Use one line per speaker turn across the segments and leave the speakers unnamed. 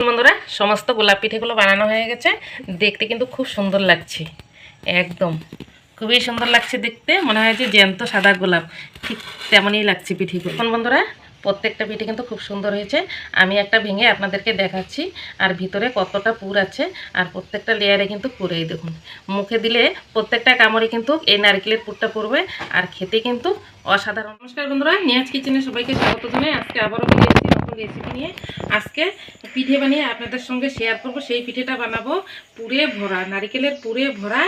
বন্ধুরা সমস্ত গোলাপ পিঠেগুলো বানানো হয়ে গেছে। দেখতে কিন্তু খুব সুন্দর লাগছে, একদম খুবই সুন্দর লাগছে দেখতে, মনে হয় যে জ্যান্ত সাদা গোলাপ, ঠিক তেমনই লাগছে পিঠেগুলো। বন্ধুরা প্রত্যেকটা পিঠে কিন্তু খুব সুন্দর হয়েছে। আমি একটা ভেঙে আপনাদেরকে দেখাচ্ছি, আর ভিতরে কতটা পুর আছে, আর প্রত্যেকটা লেয়ারে কিন্তু পুরেই দেখুন, মুখে দিলে প্রত্যেকটা কামড়ে কিন্তু এই নারকেলের পুরটা পড়বে, আর খেতে কিন্তু অসাধারণ। নমস্কার বন্ধুরা, নিয়াজ কিচেনে সবাইকে স্বাগত জানাই। আজকে আবারও বেরিয়েছি নতুন রেসিপি নিয়ে। আজকে পিঠে বানিয়ে আপনাদের সঙ্গে শেয়ার করব। সেই পিঠেটা বানাবো পুরে ভরা, নারকেলের পুরে ভরা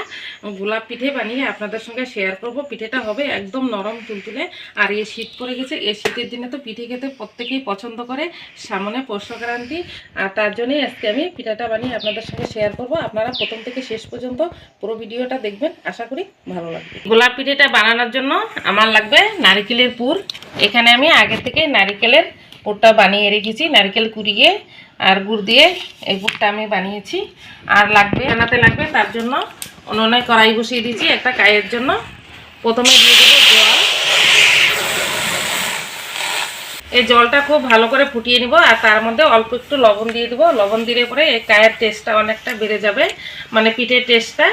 গোলাপ পিঠে বানিয়ে আপনাদের সঙ্গে শেয়ার করব। পিঠেটা হবে একদম নরম তুলতুলে। আর এই শীত পড়ে গেছে, এই শীতের দিনে তো পিঠে খেতে প্রত্যেকেই পছন্দ করে, সামনে পৌষ সংক্রান্তি, আর তার জন্যই আজকে আমি পিঠাটা বানিয়ে আপনাদের সঙ্গে শেয়ার করব। আপনারা প্রথম থেকে শেষ পর্যন্ত পুরো ভিডিওটা দেখবেন, আশা করি ভালো লাগবে। গোলাপ পিঠেটা বানানোর জন্য আমার লাগবে নারকেলের পুর। এখানে আমি আগে থেকে নারকেলের পুরটা বানিয়ে রেখেছি, নারকেল কুড়িয়ে আর গুড় দিয়ে এই পুরটা আমি বানিয়েছি। আর লাগবে বানাতে লাগবে, তার জন্য উনুনে কড়াই বসিয়ে দিয়েছি একটা কায়ের জন্য। প্রথমে দিয়ে দেবো জল। এই জলটা খুব ভালো করে ফুটিয়ে নিব, আর তার মধ্যে অল্প একটু লবণ দিয়ে দেবো। লবণ দিলে পরে এই কায়ের টেস্টটা অনেকটা বেড়ে যাবে, মানে পিঠের টেস্টটা।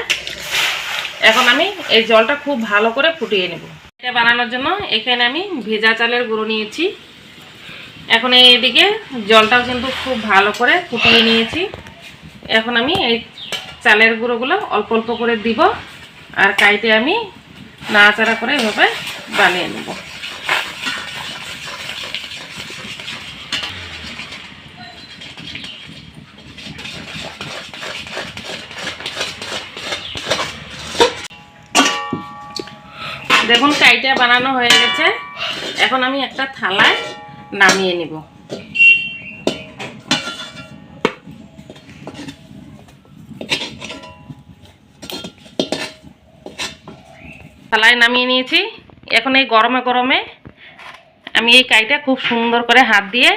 এখন আমি এই জলটা খুব ভালো করে ফুটিয়ে নেব। এটা বানানোর জন্য এখানে আমি ভেজা চালের গুঁড়ো নিয়েছি। এখন এইদিকে জলটাও কিন্তু খুব ভালো করে ফুটিয়ে নিয়েছি। এখন আমি এই চালের গুঁড়োগুলো অল্প অল্প করে দিব, আর কাইটে আমি নাড়াচাড়া করে এভাবে বানিয়ে নেব। দেখুন কাইটা বানানো হয়ে গেছে। এখন আমি একটা থালায় নামিয়ে নেব। থালায় নামিয়ে নিয়েছি। এখন এই গরমে গরমে আমি এই কাইটা খুব সুন্দর করে হাত দিয়ে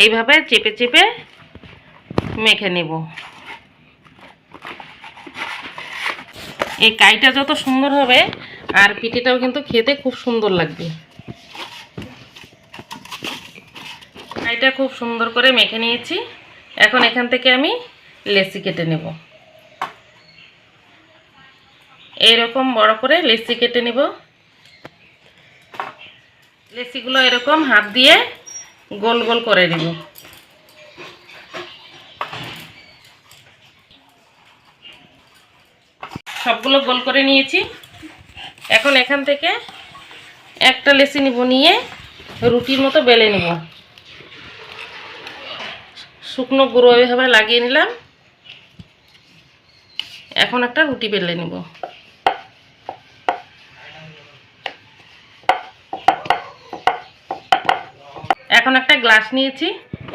এইভাবে চেপে চেপে মেখে নেব। এই কাইটা যত সুন্দর হবে, আর পিঠেটাও কিন্তু খেতে খুব সুন্দর লাগবে। কাইটা খুব সুন্দর করে মেখে নিয়েছি। এখন এখান থেকে আমি লেচি কেটে নেব। এইরকম বড় করে লেচি কেটে নেব। লেচিগুলো এরকম হাত দিয়ে গোল গোল করে নেব। সবগুলো গোল করে নিয়েছি। এখন এখান থেকে একটা লেচি নিব, নিয়ে রুটির মতো বেলে নেব। শুকনো গুঁড়ো এভাবে লাগিয়ে নিলাম। এখন একটা রুটি বেলে নেব। এখন একটা গ্লাস নিয়েছি,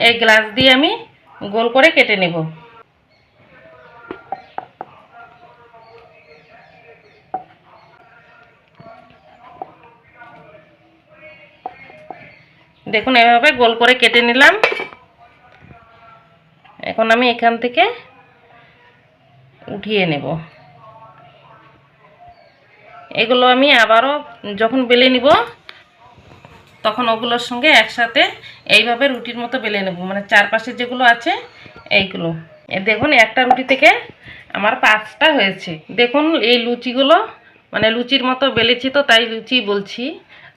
এই গ্লাস দিয়ে আমি গোল করে কেটে নেব। দেখুন এভাবে গোল করে কেটে নিলাম। এখন আমি এখান থেকে উঠিয়ে নেব। এগুলো আমি আবারও যখন বেলে নিব, তখন ওগুলোর সঙ্গে একসাথে এইভাবে রুটির মতো বেলে নেব, মানে চারপাশে যেগুলো আছে এইগুলো। দেখুন একটা রুটি থেকে আমার 5টা হয়েছে। দেখুন এই লুচিগুলো, মানে লুচির মতো বেলেছি তো তাই লুচি বলছি।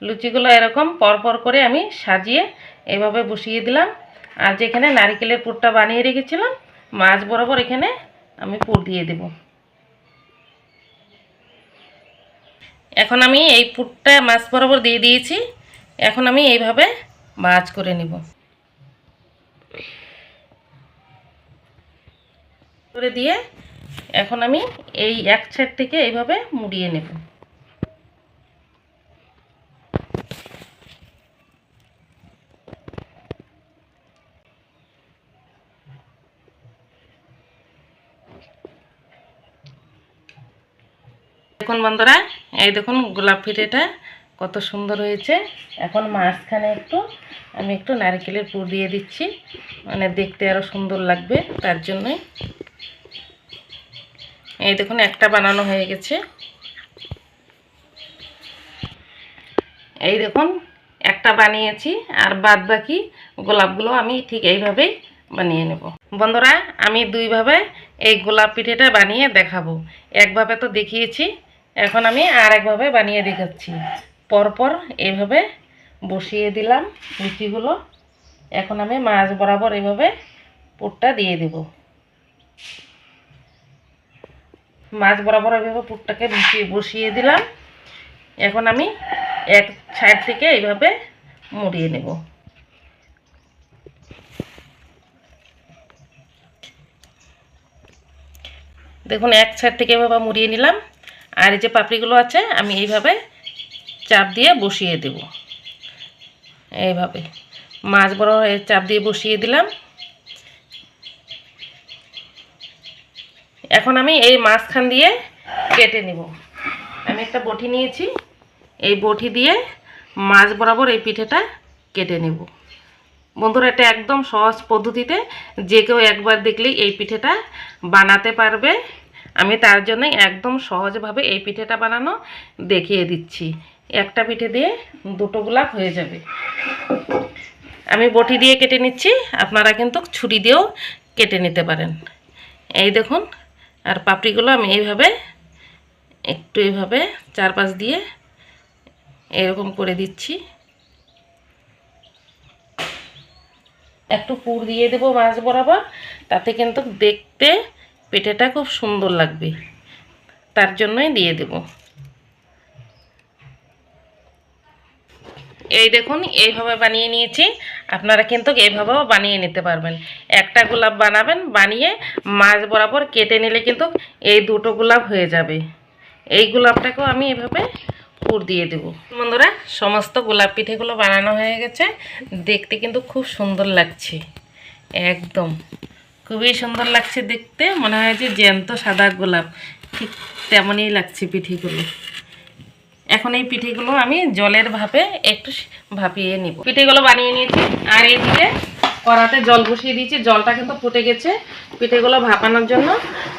লুচিগুলো এরকম পরপর করে আমি সাজিয়ে এভাবে বসিয়ে দিলাম। আর যেখানে নারকেলের পুরটা বানিয়ে রেখেছিলাম, মাছ বরাবর এখানে আমি পুর দিয়ে দেব। এখন আমি এই পুরটা মাছ বরাবর দিয়ে দিয়েছি। এখন আমি এইভাবে ভাঁজ করে নেব। করে দিয়ে এখন আমি এই এক সাইড থেকে এইভাবে মুড়িয়ে নেব। দেখুন বন্ধুরা, এই দেখুন গোলাপ পিঠেটা কত সুন্দর হয়েছে। এখন মাঝখানে আমি একটু নারকেলের পুর দিয়ে দিচ্ছি, মানে দেখতে আরো সুন্দর লাগবে তার জন্যই। এই দেখুন একটা বানানো হয়ে গেছে। এই দেখুন একটা বানিয়েছি, আর বাদ বাকি গোলাপগুলো আমি ঠিক এইভাবেই বানিয়ে নেব। বন্ধুরা, আমি দুইভাবে এই গোলাপ পিঠেটা বানিয়ে দেখাবো। একভাবে তো দেখিয়েছি, এখন আমি আর একভাবে বানিয়ে দেখাচ্ছি। পরপর এইভাবে বসিয়ে দিলাম লুচিগুলো। এখন আমি মাছ বরাবর এইভাবে পুরটা দিয়ে দেব। মাছ বরাবর এইভাবে পুরটাকে বসিয়ে দিলাম। এখন আমি এক সাইড থেকে এইভাবে মুড়িয়ে নেব। দেখুন, এক সাইড থেকে এভাবে মুড়িয়ে নিলাম। আর এই যে পাপড়িগুলো আছে আমি এইভাবে চাপ দিয়ে বসিয়ে দেব। এইভাবে মাছ বড় চাপ দিয়ে বসিয়ে দিলাম। এখন আমি এই মাঝখান দিয়ে কেটে নেব। আমি একটা বটি নিয়েছি, এই বটি দিয়ে মাছ বরাবর এই পিঠেটা কেটে নেব। বন্ধুরা, এটা একদম সহজ পদ্ধতিতে যে কেউ একবার দেখলেই এই পিঠেটা বানাতে পারবে। আমি তার জন্য একদম সহজভাবে এই পিঠেটা বানানো দেখিয়ে দিচ্ছি। একটা পিঠে দিয়ে দুটো গোলাপ হয়ে যাবে। আমি বটি দিয়ে কেটে নিচ্ছি, আপনারা কিন্তু ছুরি দিয়েও কেটে নিতে পারেন। এই দেখুন, আর পাপড়িগুলো আমি এইভাবে একটু এইভাবে চারপাশ দিয়ে এরকম করে দিচ্ছি। একটু পুর দিয়ে দেবো মাছ বরাবর, তাতে কিন্তু দেখতে পিঠেটা খুব সুন্দর লাগবে, তার জন্যই দিয়ে দেব। এই দেখুন, এইভাবে বানিয়ে নিয়েছি। আপনারা কিন্তু এইভাবেও বানিয়ে নিতে পারবেন। একটা গোলাপ বানাবেন, বানিয়ে মাছ বরাবর কেটে নিলে কিন্তু এই দুটো গোলাপ হয়ে যাবে। এই গোলাপটাকেও আমি এভাবে পুর দিয়ে দেব। বন্ধুরা, সমস্ত গোলাপ পিঠেগুলো বানানো হয়ে গেছে। দেখতে কিন্তু খুব সুন্দর লাগছে, একদম খুবই সুন্দর লাগছে দেখতে। মনে হয় যে জ্যান্ত সাদা গোলাপ, ঠিক তেমনই লাগছে পিঠেগুলো। এখন এই পিঠেগুলো আমি জলের ভাপে একটু ভাপিয়ে নিব। পিঠেগুলো বানিয়ে নিয়েছি, আর এইদিকে কড়াতে জল বসিয়ে দিয়েছি। জলটা কিন্তু ফুটে গেছে পিঠেগুলো ভাপানোর জন্য।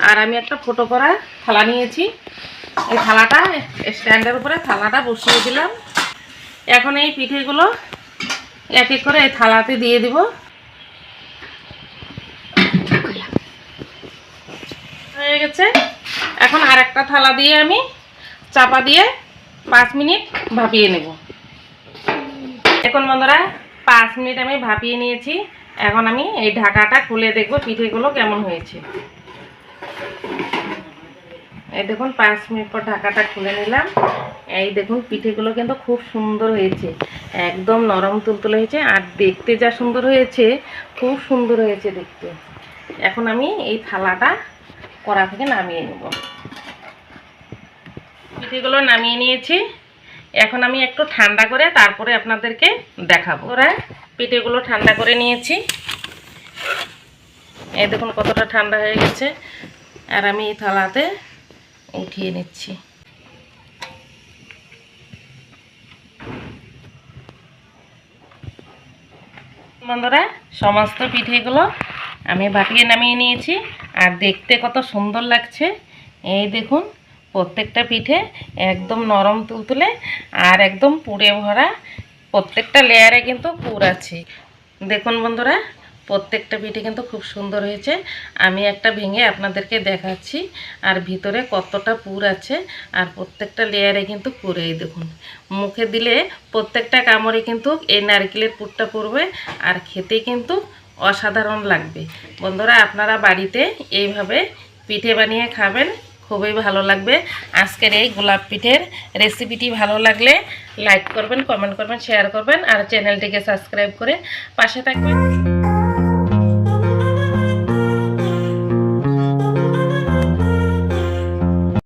আর আমি একটা ফুটো করা থালা নিয়েছি, এই থালাটা স্ট্যান্ডের উপরে থালাটা বসিয়ে দিলাম। এখন এই পিঠেগুলো এক এক করে এই থালাতে দিয়ে দিব। হয়ে গেছে। এখন আর একটা থালা দিয়ে আমি চাপা দিয়ে 5 মিনিট ভাপিয়ে নেব। এখন বন্ধুরা, 5 মিনিট আমি ভাপিয়ে নিয়েছি। এখন আমি এই ঢাকাটা খুলে দেখব পিঠেগুলো কেমন হয়েছে। এই দেখুন, 5 মিনিট পর ঢাকাটা খুলে নিলাম। এই দেখুন, পিঠেগুলো কিন্তু খুব সুন্দর হয়েছে, একদম নরম তুলতুলে হয়েছে। আর দেখতে যা সুন্দর হয়েছে, খুব সুন্দর হয়েছে দেখতে। এখন আমি এই থালাটা কড়া থেকে নামিয়ে নেব। পিঠেগুলো নামিয়ে নিয়েছি। এখন আমি একটু ঠান্ডা করে তারপরে আপনাদেরকে দেখাবো। ওরা পিঠেগুলো ঠান্ডা করে নিয়েছি। এই দেখুন কতটা ঠান্ডা হয়ে গেছে। আর আমি এই থালাতে উঠিয়ে নিচ্ছি। বন্ধুরা, সমস্ত পিঠেগুলো আমি ভাপিয়ে নামিয়ে নিয়েছি। আর দেখতে কত সুন্দর লাগছে। এই দেখুন, প্রত্যেকটা পিঠে একদম নরম তুলতুলে আর একদম পুরে ভরা। প্রত্যেকটা লেয়ারে কিন্তু পুর আছে। দেখুন বন্ধুরা, প্রত্যেকটা পিঠে কিন্তু খুব সুন্দর হয়েছে। আমি একটা ভেঙে আপনাদেরকে দেখাচ্ছি। আর ভিতরে কতটা পুর আছে, আর প্রত্যেকটা লেয়ারে কিন্তু পুরে। দেখুন, মুখে দিলে প্রত্যেকটা কামড়ে কিন্তু এই নারকেলের পুরটা পড়বে, আর খেতে কিন্তু অসাধারণ লাগবে। বন্ধুরা, আপনারা বাড়িতে এইভাবে পিঠে বানিয়ে খাবেন, খুবই ভালো লাগবে। আজকের এই গোলাপ পিঠের রেসিপিটি ভালো লাগলে লাইক করবেন, কমেন্ট করবেন, শেয়ার করবেন, আর চ্যানেলটিকে সাবস্ক্রাইব করে পাশে থাকবেন।